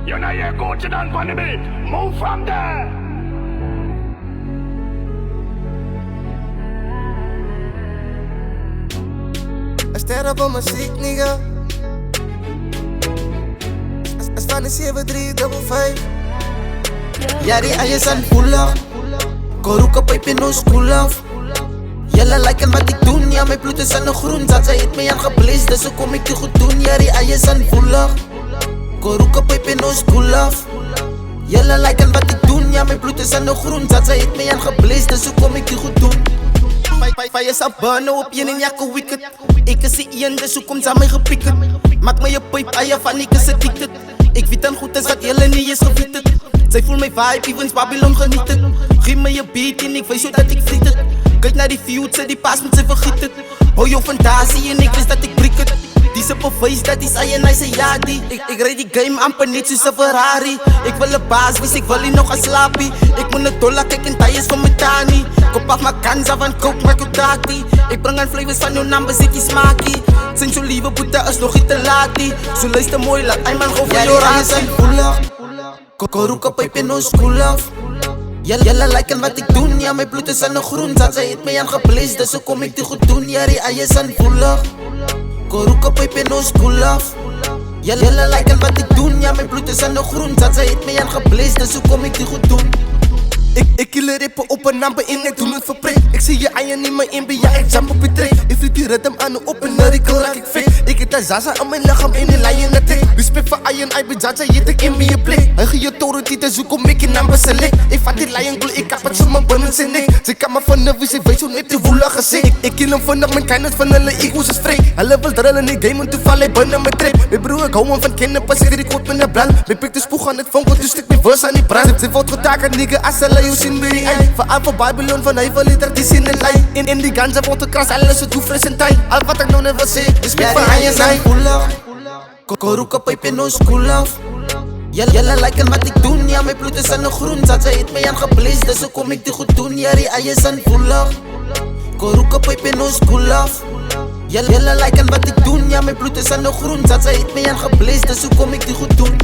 You're not here coaching on funny beat. Move from there. Als terrible muziek, nigga. Als van de 7355. Yari ayes aan voelen. Koruka pijp in ons koel af. Jelle lijken wat ik doen, ja mijn bloed is aan de groen. Dat zij het mij aan geblezen, dus zo kom ik die goed doen. Yari ayes aan voelen. Koruka pijp in ons koel af. Jelle lijken wat ik doen, ja mijn bloed is aan de groen. Dat zij het mij aan geblezen, dus zo kom ik die goed doen. Fire sa burnen op je en jakke wicked. Ik is die een, dus hoe komt ze aan mij gepikkerd. Maak me je pijp, aya van ik is addicted. Ik weet dan goed als dat jelle niet is gefieterd. Zij voelt mijn vibe, evens Babylon geniet het. Geef me je beat en ik weet zo dat ik friet het. Kijk naar die future, die paas met ze vergiet het. Hou je fantasie en ik wist dat ik prik het. Die ze bewijs dat die zei en hij zei ja die. Ik rijd die game amper niet zoals een Ferrari. Ik wil een baas, wist ik wil niet nog een slaapie. Ik moet een dollar kijken, tijers van mijn tani. Kop af mijn kanza van coke met kutati. Ik breng aan flavors van jouw naam, bezit die smaakie. Zijn zo lieve boete is nog niet te laat die. Zo luister mooi, laat hij man over jou raar zijn. Koruka pijp in ons koel af. Jelle lijken wat ik doen, ja mijn bloed is aan de groen. Dat zij het mij aan geblezen, dus zo kom ik die goed doen. Jari ayes aan voelen. Koruka pijp in ons koel af. Jelle lijken wat ik doen, ja mijn bloed is aan de groen. Dat zij het mij aan geblezen, dus zo kom ik die goed doen. Ik kill rippen op een nampe in, ik doe het voor prik. Ik zie je aan je niet meer in, ben ja, ik jump op je trek. Ik vlieg die rhythm aan op een miracle, raak ik fake. Ik heb een zaza aan mijn lichaam in een lijn in de trek. Respect voor Iron, I ben jaja, je tek in bij je plek. Hij geeft je toren die te zoeken, om ik in nampe select. Ik vat die lion glow, ik kap het zo mijn binnen zijn nek. Ze kan me van nervous, ik weet zo net die woelig gezicht. Ik kill hem vandaag, mijn kinders van hulle ego's is vrij. Hulle wil drillen, ik game en toeval, hij binnen mijn trap. Mijn broer, ik hou hem van kennen, pas ik goed met de brand. Mijn pik de spoeg aan het vonk, dus stuk mijn verse aan die brand. Ze wordt getaken, nigga, as ze lay, zien bij die ei. Vooral voor Babylon, van hij wil liter, die zin in lijn. In die ganja wordt gekrast, alles zo toe fris en tijd. Al wat ik nou net wil zeggen, is met van hij en zij. Koruka pijp in ons koel af. Jelle lijken wat ik doen, ja mijn bloed is aan de groen. Dat zij het mij aan geblezen, dus zo kom ik die goed doen. Jari ayes aan voelen. Koruka pijp in ons koel af. Jelle lijken wat ik doen, ja mijn bloed is aan de groen. Dat zij het mij aan geblezen, dus zo kom ik die goed doen.